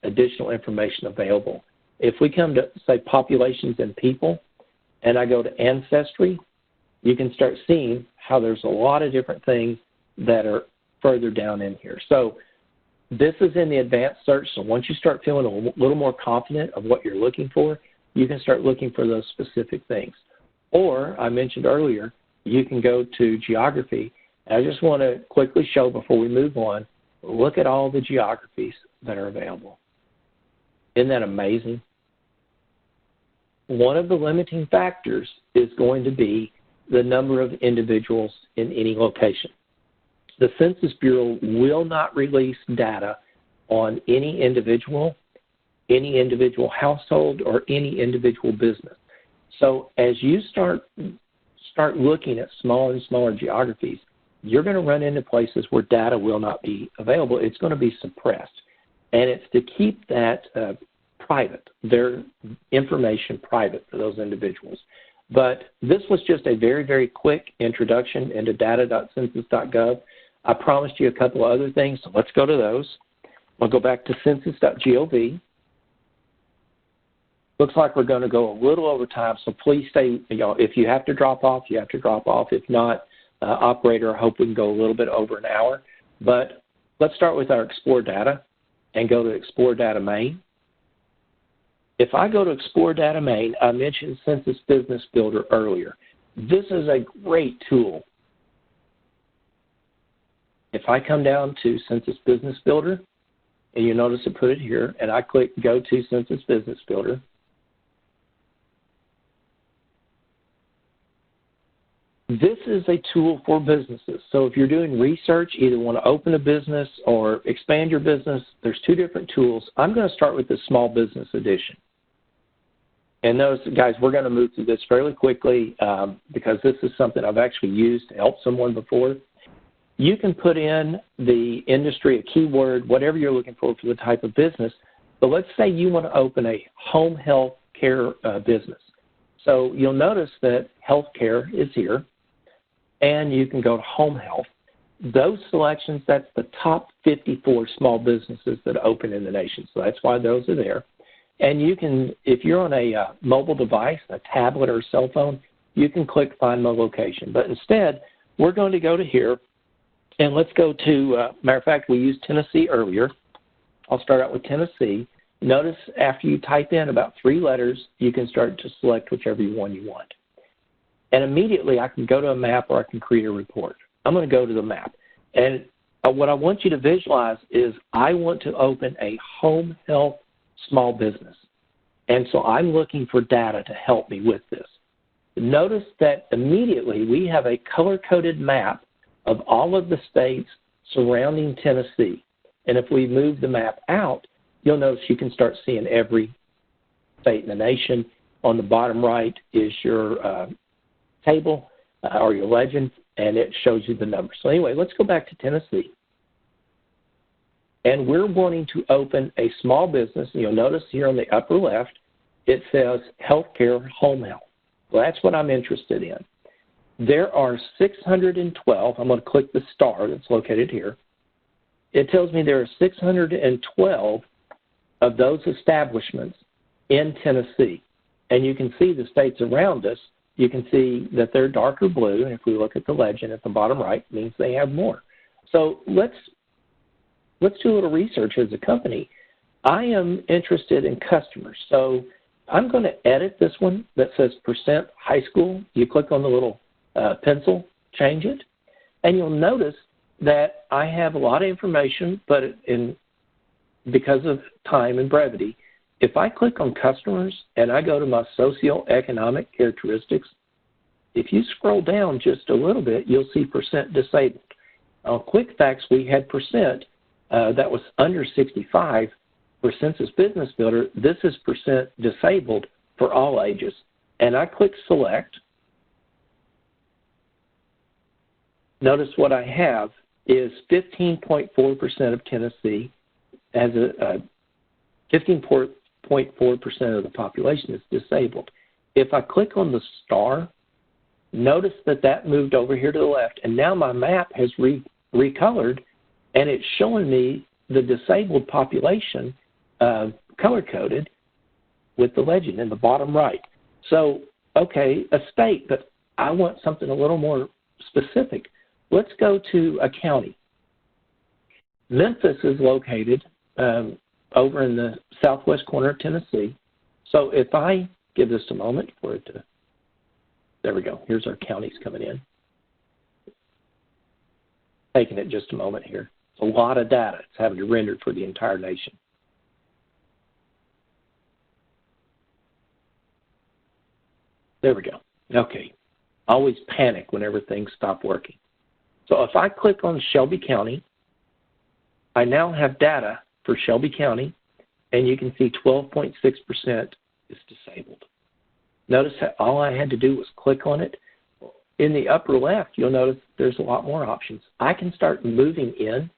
additional information available. If we come to, say, populations and people, and I go to ancestry, you can start seeing how there's a lot of different things that are further down in here. So this is in the advanced search. So once you start feeling a little more confident of what you're looking for, you can start looking for those specific things. Or, I mentioned earlier, you can go to geography. And I just want to quickly show before we move on, look at all the geographies that are available. Isn't that amazing? One of the limiting factors is going to be the number of individuals in any location. The Census Bureau will not release data on any individual household, or any individual business. So as you start looking at smaller and smaller geographies, you're going to run into places where data will not be available. It's going to be suppressed. And it's to keep that private, their information private for those individuals. But this was just a very, very quick introduction into data.census.gov. I promised you a couple of other things, so let's go to those. We'll go back to census.gov. Looks like we're going to go a little over time, so please stay. If you have to drop off, you have to drop off. If not, operator, I hope we can go a little bit over an hour. But let's start with our Explore Data and go to Explore Data Main. If I go to Explore Data Main, I mentioned Census Business Builder earlier. This is a great tool. If I come down to Census Business Builder, and you notice I put it here, and I click Go to Census Business Builder, this is a tool for businesses. So if you're doing research, either want to open a business or expand your business, there's two different tools. I'm going to start with the Small Business Edition. And notice, guys, we're going to move through this fairly quickly because this is something I've actually used to help someone before. You can put in the industry, a keyword, whatever you're looking for the type of business. But let's say you want to open a home health care business. So you'll notice that healthcare is here, and you can go to home health. those selections, that's the top 54 small businesses that open in the nation. So that's why those are there. And you can, if you're on a mobile device, a tablet or a cell phone, you can click Find My Location. But instead, we're going to go to here, and let's go to, matter of fact, we used Tennessee earlier. I'll start out with Tennessee. Notice after you type in about 3 letters, you can start to select whichever one you want. And immediately I can go to a map or I can create a report. I'm going to go to the map. And what I want you to visualize is I want to open a home health small business. And so I'm looking for data to help me with this. Notice that immediately we have a color-coded map of all of the states surrounding Tennessee. And if we move the map out, you'll notice you can start seeing every state in the nation. On the bottom right is your table or your legend, and it shows you the numbers. So anyway, let's go back to Tennessee. And we're wanting to open a small business. You'll notice here on the upper left, it says healthcare home health. Well, that's what I'm interested in. There are 612. I'm going to click the star that's located here. It tells me there are 612 of those establishments in Tennessee. And you can see the states around us. You can see that they're darker blue. And if we look at the legend at the bottom right, it means they have more. So let's do a little research as a company. I am interested in customers. So I'm going to edit this one that says % high school. You click on the little pencil, change it, and you'll notice that I have a lot of information, but because of time and brevity, if I click on customers and I go to my socioeconomic characteristics, if you scroll down just a little bit, you'll see % disabled. On QuickFacts, we had % that was under 65 for Census Business Builder. This is % disabled for all ages. And I click select. Notice what I have is 15.4% of Tennessee has 15.4% of the population is disabled. If I click on the star, notice that moved over here to the left, and now my map has recolored, and it's showing me the disabled population color-coded with the legend in the bottom right. So, okay, a state, but I want something a little more specific. Let's go to a county. Memphis is located over in the southwest corner of Tennessee. So if I give this a moment for it to, there we go. Here's our counties coming in. Taking it just a moment here. It's a lot of data. It's having to render for the entire nation. There we go. Okay. Always panic whenever things stop working. So if I click on Shelby County, I now have data for Shelby County, and you can see 12.6% is disabled. Notice that all I had to do was click on it. In the upper left, you'll notice there's a lot more options. I can start moving in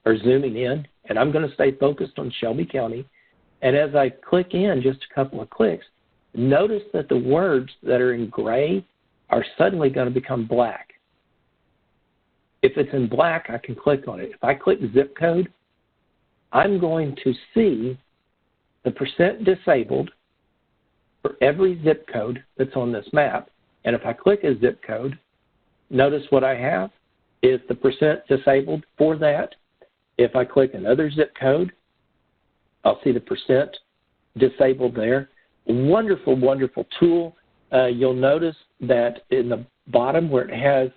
or zooming in, and I'm going to stay focused on Shelby County. And as I click in, just a couple of clicks, notice that the words that are in gray are suddenly going to become black. If it's in black, I can click on it. If I click zip code, I'm going to see the % disabled for every zip code that's on this map. And if I click a zip code, notice what I have is the % disabled for that. If I click another zip code, I'll see the % disabled there. Wonderful, wonderful tool. You'll notice that in the bottom where it has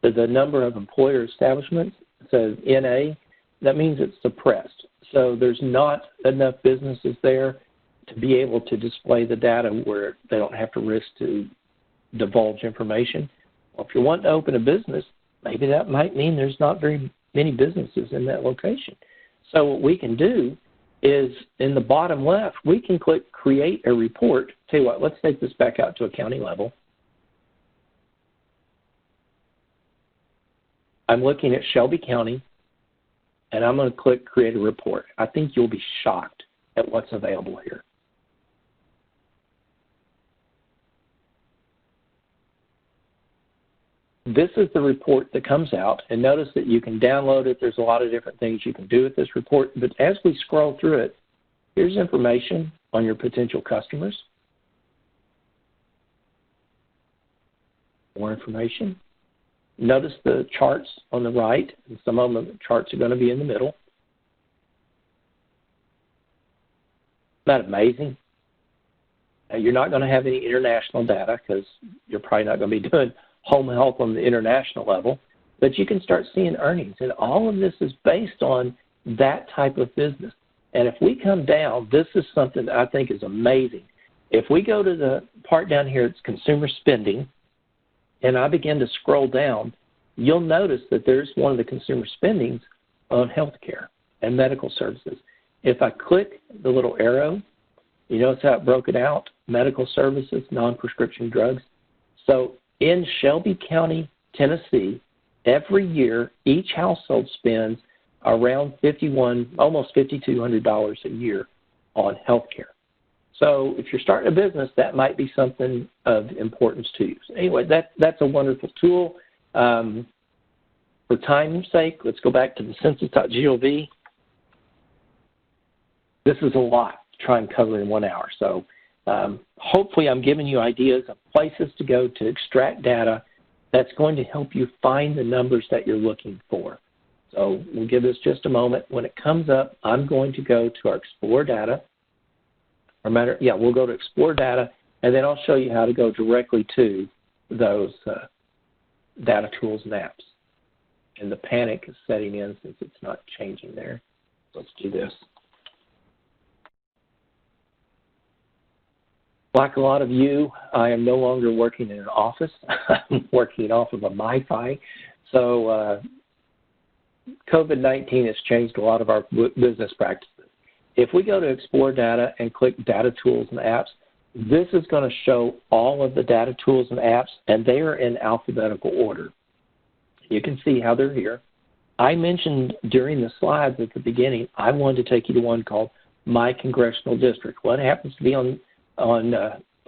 the number of employer establishments, it says NA, that means it's suppressed. So there's not enough businesses there to be able to display the data where they don't have to risk to divulge information. Well, if you want to open a business, maybe that might mean there's not very many businesses in that location. So what we can do is in the bottom left, we can click Create a Report. Tell you what, let's take this back out to a county level. I'm looking at Shelby County, and I'm going to click Create a Report. I think you'll be shocked at what's available here. this is the report that comes out. And notice that you can download it. There's a lot of different things you can do with this report. But as we scroll through it, here's information on your potential customers. More information. Notice the charts on the right, and some of them, the charts are going to be in the middle. Isn't that amazing? You're not going to have any international data because you're probably not going to be doing home health on the international level, but you can start seeing earnings. And all of this is based on that type of business. And if we come down, this is something that I think is amazing. If we go to the part down here, it's consumer spending, and I begin to scroll down, you'll notice that there's one of the consumer spendings on healthcare and medical services. If I click the little arrow, you notice how it broke it out, medical services, non-prescription drugs. So in Shelby County, Tennessee, every year, each household spends around almost $5,200 a year on healthcare. So if you're starting a business, that might be something of importance to you. So anyway, that's a wonderful tool. For time's sake, let's go back to the census.gov. This is a lot to try and cover in 1 hour. So hopefully I'm giving you ideas of places to go to extract data that's going to help you find the numbers that you're looking for. So we'll give this just a moment. When it comes up, I'm going to go to our Explore Data. We'll go to Explore Data, and then I'll show you how to go directly to those data tools and apps. And the panic is setting in since it's not changing there. Let's do this. Like a lot of you, I am no longer working in an office. I'm working off of a MiFi. So COVID-19 has changed a lot of our business practices. If we go to Explore Data and click Data Tools and Apps, this is going to show all of the data tools and apps, and they are in alphabetical order. You can see how they're here. I mentioned during the slides at the beginning, I wanted to take you to one called My Congressional District. What happens to be on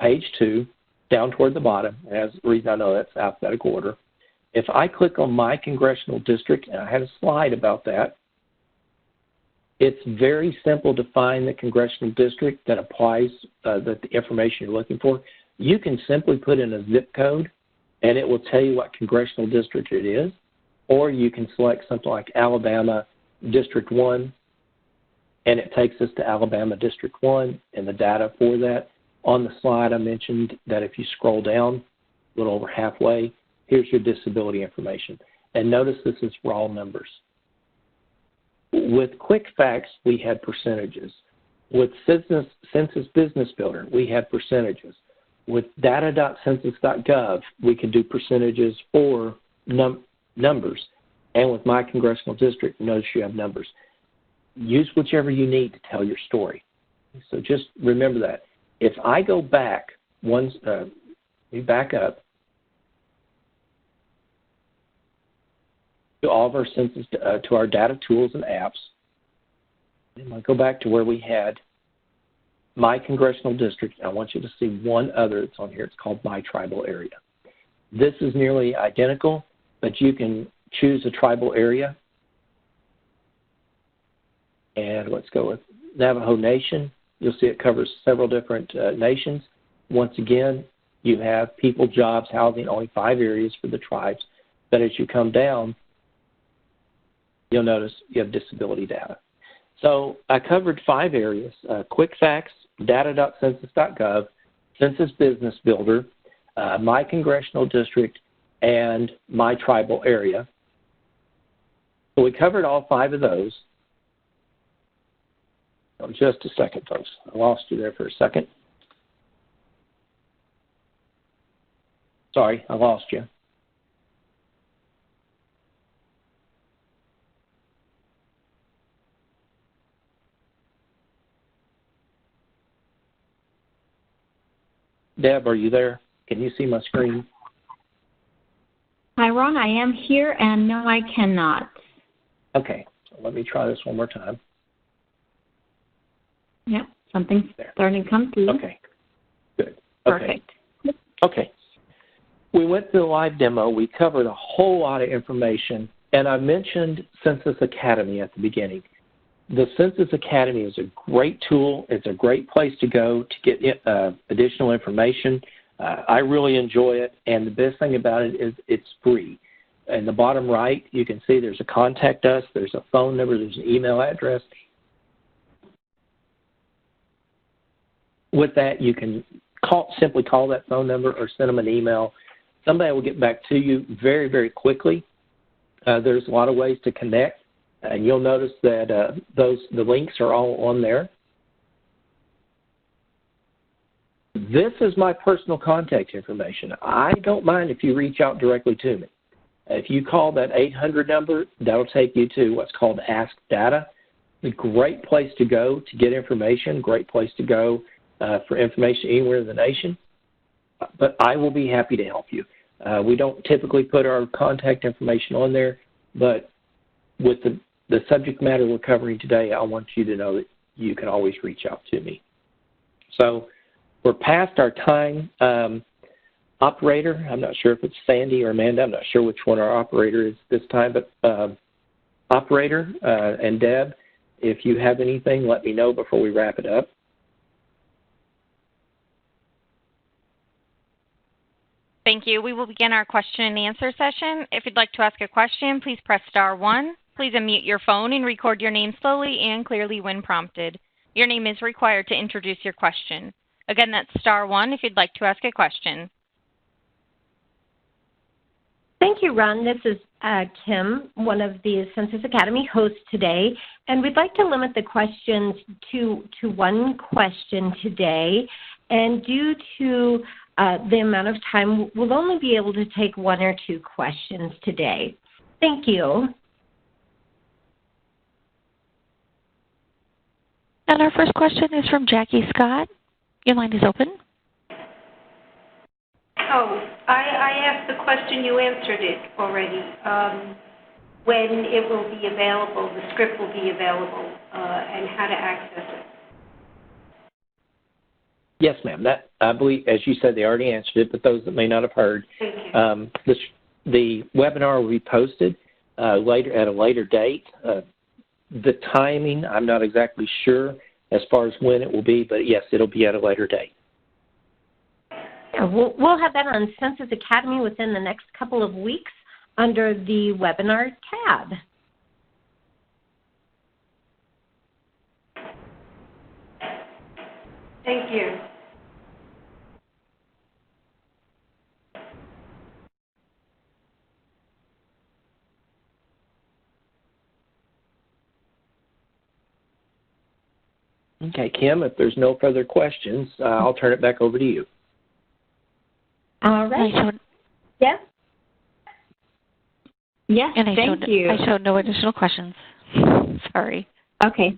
page 2, down toward the bottom, and as the reason I know that's alphabetical order. If I click on My Congressional District, and I had a slide about that, it's very simple to find the congressional district that applies the information you're looking for. You can simply put in a zip code, and it will tell you what congressional district it is, or you can select something like Alabama District 1, and it takes us to Alabama District 1 and the data for that. On the slide, I mentioned that if you scroll down a little over halfway, here's your disability information. And notice this is raw numbers. With Quick Facts, we had percentages. With Census Business Builder, we had percentages. With data.census.gov, we can do percentages or numbers. And with My Congressional District, notice you have numbers. Use whichever you need to tell your story. So just remember that. If I go back, we back up to all of our census, to our data tools and apps, and I go back to where we had My Congressional District. I want you to see one other that's on here. It's called My Tribal Area. This is nearly identical, but you can choose a tribal area. And let's go with Navajo Nation. You'll see it covers several different nations. Once again, you have people, jobs, housing, only 5 areas for the tribes. But as you come down, you'll notice you have disability data. So I covered 5 areas: Quick Facts, data.census.gov, Census Business Builder, My Congressional District, and My Tribal Area. So we covered all 5 of those. Oh, just a second, folks. I lost you there for a second. Sorry, I lost you. Deb, are you there? Can you see my screen? Hi, Ron. I am here, and no, I cannot. Okay. So let me try this one more time. Yep, something's starting to come through. Okay, good. Perfect. Okay. we went through the live demo. We covered a whole lot of information, and I mentioned Census Academy at the beginning. The Census Academy is a great tool. It's a great place to go to get additional information. I really enjoy it, and the best thing about it is it's free. In the bottom right, you can see there's a contact us, there's a phone number, there's an email address. With that, you can simply call that phone number or send them an email. Somebody will get back to you very, very quickly. There's a lot of ways to connect, and you'll notice that the links are all on there. This is my personal contact information. I don't mind if you reach out directly to me. If you call that 800 number, that'll take you to what's called Ask Data. It's a great place to go to get information, great place to go for information anywhere in the nation. But I will be happy to help you. We don't typically put our contact information on there, but with the subject matter we're covering today, I want you to know that you can always reach out to me. So we're past our time. Operator, I'm not sure if it's Sandy or Amanda. I'm not sure which one our operator is this time, but operator and Deb, if you have anything, let me know before we wrap it up. Thank you. We will begin our question and answer session. If you'd like to ask a question, please press star 1. Please unmute your phone and record your name slowly and clearly when prompted. Your name is required to introduce your question. Again, that's star 1 if you'd like to ask a question. Thank you, Ron. This is Kim, one of the Census Academy hosts today, and we'd like to limit the questions to one question today. And due to the amount of time, we'll only be able to take 1 or 2 questions today. Thank you. And our first question is from Jackie Scott. Your line is open. Oh, I asked the question, you answered it already. When it will be available, the script will be available, and how to access it. Yes, ma'am. That, I believe, as you said, they already answered it, but those that may not have heard, Thank you. The webinar will be posted at a later date. The timing, I'm not exactly sure as far as when it will be, but yes, it'll be at a later date. Yeah, we'll have that on Census Academy within the next couple of weeks under the webinar tab. Thank you. Okay, Kim, if there's no further questions, I'll turn it back over to you. All right. Yes? Yes, thank you. I showed no additional questions. Sorry. Okay.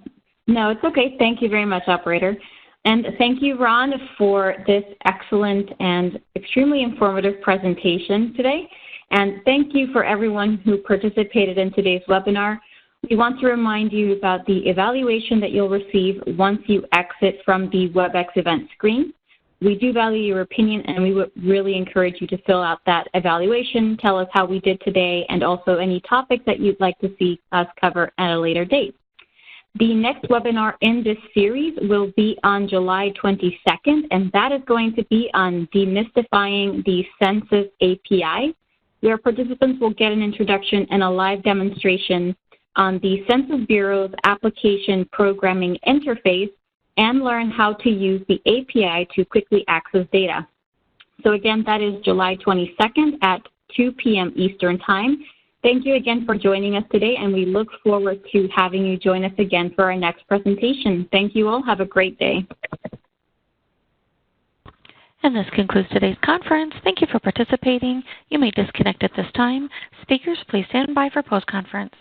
No, it's okay. Thank you very much, operator. And thank you, Ron, for this excellent and extremely informative presentation today. And thank you for everyone who participated in today's webinar. We want to remind you about the evaluation that you'll receive once you exit from the WebEx event screen. We do value your opinion, and we would really encourage you to fill out that evaluation, tell us how we did today, and also any topics that you'd like to see us cover at a later date. The next webinar in this series will be on July 22nd, and that is going to be on demystifying the Census API, where participants will get an introduction and a live demonstration on the Census Bureau's application programming interface and learn how to use the API to quickly access data. So again, that is July 22nd at 2 p.m. Eastern Time. Thank you again for joining us today, and we look forward to having you join us again for our next presentation. Thank you all. Have a great day. And this concludes today's conference. Thank you for participating. You may disconnect at this time. Speakers, please stand by for post-conference.